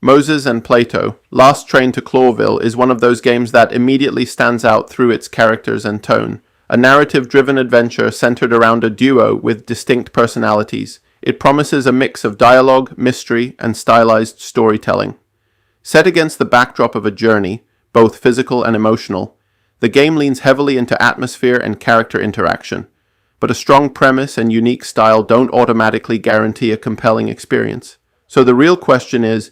Moses and Plato, Last Train to Clawville is one of those games that immediately stands out through its characters and tone. A narrative-driven adventure centered around a duo with distinct personalities. It promises a mix of dialogue, mystery, and stylized storytelling. Set against the backdrop of a journey, both physical and emotional, the game leans heavily into atmosphere and character interaction. But a strong premise and unique style don't automatically guarantee a compelling experience. So the real question is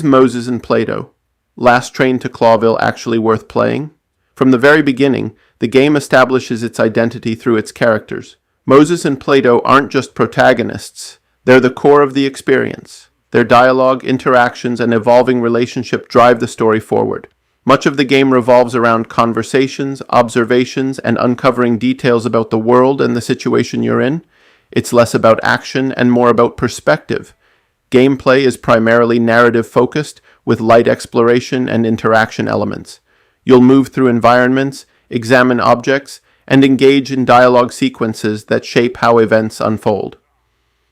Moses and Plato, Last Train to Clawville, actually worth playing? From the very beginning, the game establishes its identity through its characters. Moses and Plato aren't just protagonists, they're the core of the experience. Their dialogue, interactions, and evolving relationship drive the story forward. Much of the game revolves around conversations, observations, and uncovering details about the world and the situation you're in. It's less about action and more about perspective. Gameplay is primarily narrative-focused, with light exploration and interaction elements. You'll move through environments, examine objects, and engage in dialogue sequences that shape how events unfold.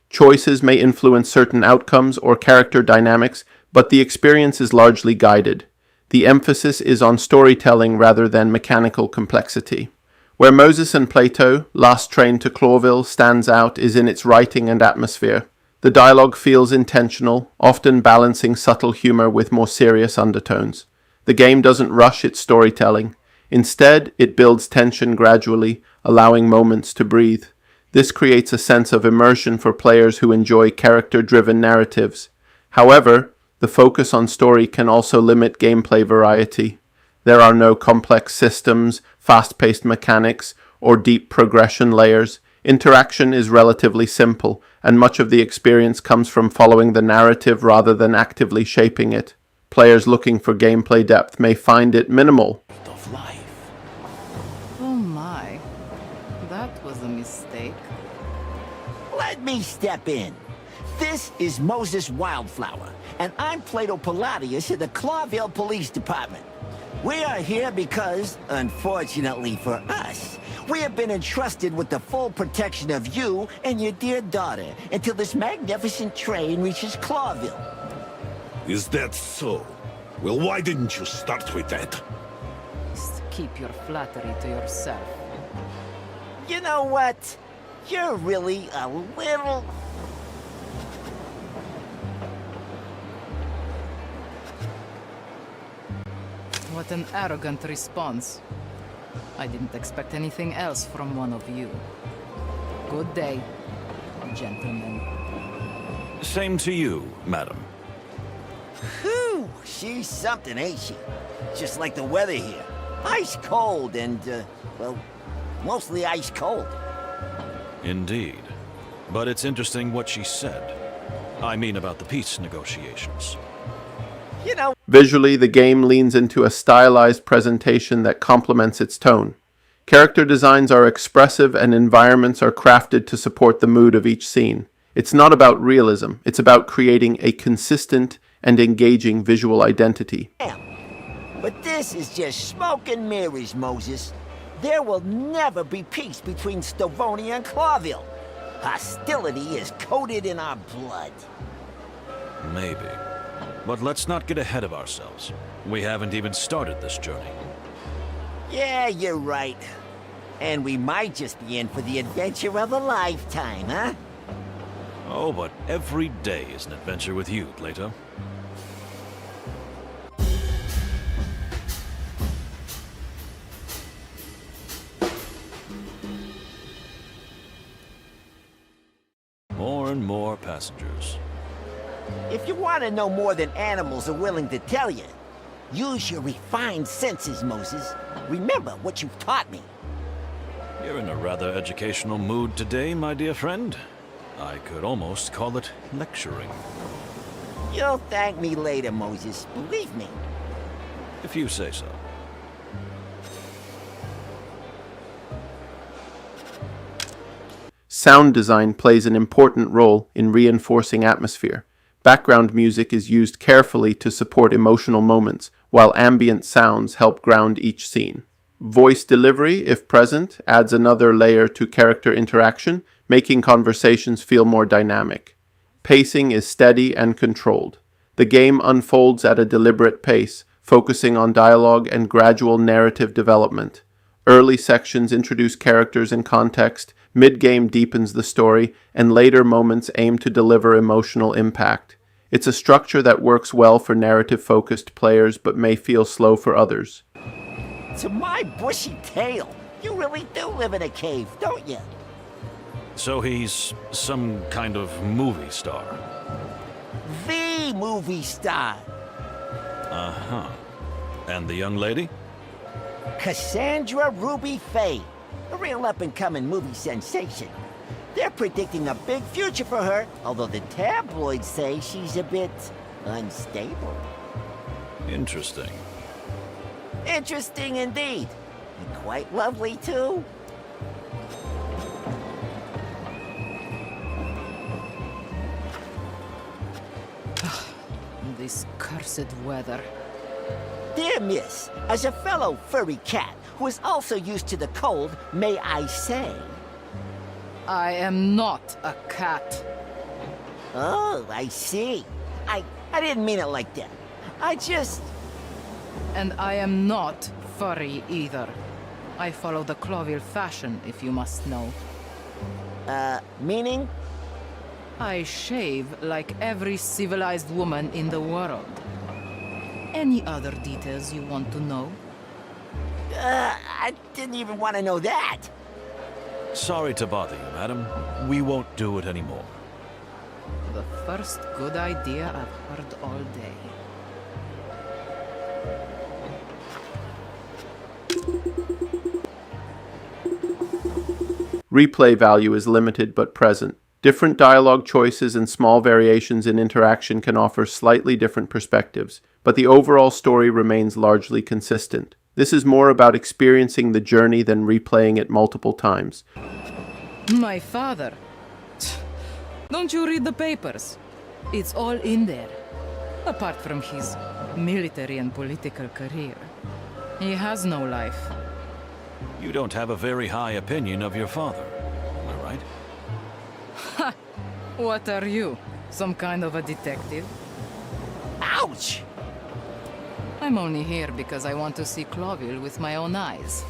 Choices may influence certain outcomes or character dynamics, but the experience is largely guided. The emphasis is on storytelling rather than mechanical complexity. Where Moses and Plato, Last Train to Clawville, stands out is in its writing and atmosphere. The dialogue feels intentional, often balancing subtle humor with more serious undertones. The game doesn't rush its storytelling. Instead, it builds tension gradually, allowing moments to breathe. This creates a sense of immersion for players who enjoy character-driven narratives. However, the focus on story can also limit gameplay variety. There are no complex systems, fast-paced mechanics, or deep progression layers. Interaction is relatively simple, and much of the experience comes from following the narrative rather than actively shaping it. Players looking for gameplay depth may find it minimal. Of life. Oh my, that was a mistake. Let me step in. This is Moses Wildflower, and I'm Plato Palladius of the Clawville Police Department. We are here because, unfortunately for us, we have been entrusted with the full protection of you and your dear daughter until this magnificent train reaches Clawville. Is that so? Well, why didn't you start with that? Just keep your flattery to yourself. You know what? You're really a little... What an arrogant response. I didn't expect anything else from one of you. Good day, gentlemen. Same to you, madam. Whew, she's something, ain't she? Just like the weather here. Ice cold and, well, mostly ice cold. Indeed. But it's interesting what she said. I mean about the peace negotiations. You know... Visually, the game leans into a stylized presentation that complements its tone. Character designs are expressive and environments are crafted to support the mood of each scene. It's not about realism, it's about creating a consistent and engaging visual identity. But this is just smoke and mirrors, Moses. There will never be peace between Stavonia and Clawville. Hostility is coated in our blood. Maybe. But let's not get ahead of ourselves. We haven't even started this journey. Yeah, you're right. And we might just be in for the adventure of a lifetime, huh? Oh, but every day is an adventure with you, Plato. More and more passengers. If you want to know more than animals are willing to tell you, use your refined senses, Moses. Remember what you've taught me. You're in a rather educational mood today, my dear friend. I could almost call it lecturing. You'll thank me later, Moses. Believe me. If you say so. Sound design plays an important role in reinforcing atmosphere. Background music is used carefully to support emotional moments, while ambient sounds help ground each scene. Voice delivery, if present, adds another layer to character interaction, making conversations feel more dynamic. Pacing is steady and controlled. The game unfolds at a deliberate pace, focusing on dialogue and gradual narrative development. Early sections introduce characters and context, mid-game deepens the story, and later moments aim to deliver emotional impact. It's a structure that works well for narrative-focused players but may feel slow for others. To my bushy tail, you really do live in a cave, don't you? So he's some kind of movie star. The movie star. Uh-huh. And the young lady? Cassandra Ruby Faye, a real up-and-coming movie sensation. They're predicting a big future for her, although the tabloids say she's a bit unstable. Interesting. Interesting indeed. And quite lovely, too. This cursed weather. Dear miss, as a fellow furry cat who is also used to the cold, may I say... I am not a cat. Oh, I see. I didn't mean it like that. I just... And I am not furry either. I follow the Clawville fashion, if you must know. Meaning? I shave like every civilized woman in the world. Any other details you want to know? I didn't even want to know that. Sorry to bother you, madam. We won't do it anymore. The first good idea I've heard all day. Replay value is limited but present. Different dialogue choices and small variations in interaction can offer slightly different perspectives, but the overall story remains largely consistent. This is more about experiencing the journey than replaying it multiple times. My father? Don't you read the papers? It's all in there. Apart from his military and political career. He has no life. You don't have a very high opinion of your father, am I right? Ha! What are you? Some kind of a detective? Ouch! I'm only here because I want to see Clawville with my own eyes.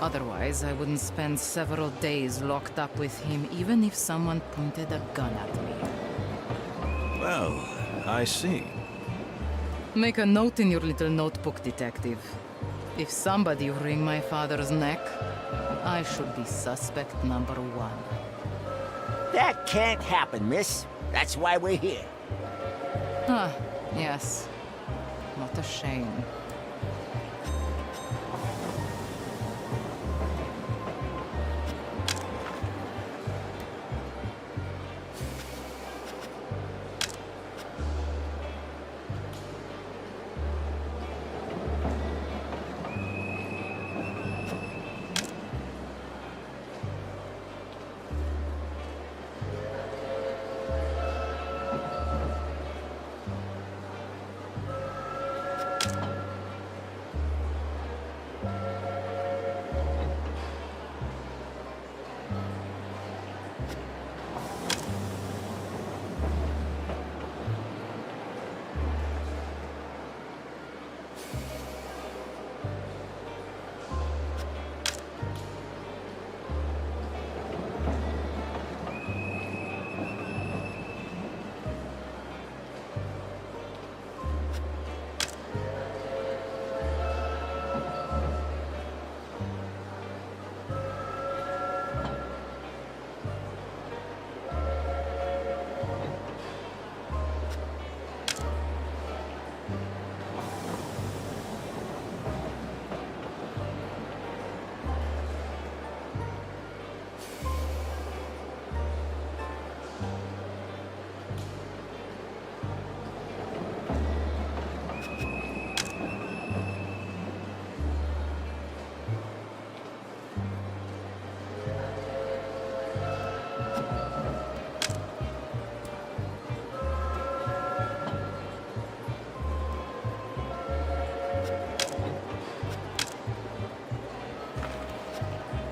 Otherwise, I wouldn't spend several days locked up with him even if someone pointed a gun at me. Well, I see. Make a note in your little notebook, detective. If somebody wring my father's neck, I should be suspect number one. That can't happen, miss. That's why we're here. Huh, yes. What a shame.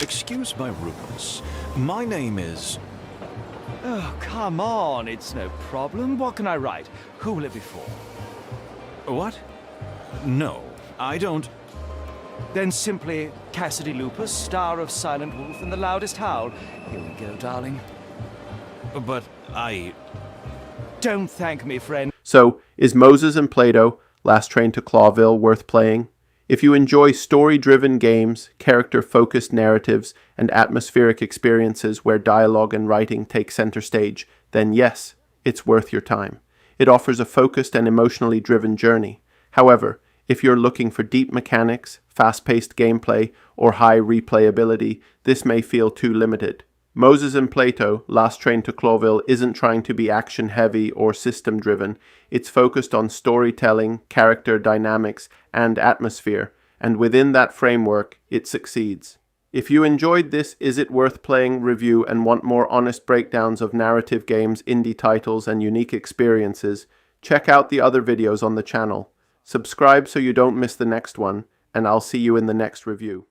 Excuse my rudeness. My name is... Oh, come on, it's no problem. What can I write? Who will it be for? What? No, I don't. Then simply Cassidy Lupus, star of Silent Wolf and the Loudest Howl. Here we go, darling. But I... Don't thank me, friend. So, is Moses and Plato, Last Train to Clawville, worth playing? If you enjoy story-driven games, character-focused narratives, and atmospheric experiences where dialogue and writing take center stage, then yes, it's worth your time. It offers a focused and emotionally driven journey. However, if you're looking for deep mechanics, fast-paced gameplay, or high replayability, this may feel too limited. Moses and Plato, Last Train to Clawville, isn't trying to be action-heavy or system-driven. It's focused on storytelling, character dynamics, and atmosphere, and within that framework, it succeeds. If you enjoyed this Is It Worth Playing review and want more honest breakdowns of narrative games, indie titles, and unique experiences, check out the other videos on the channel. Subscribe so you don't miss the next one, and I'll see you in the next review.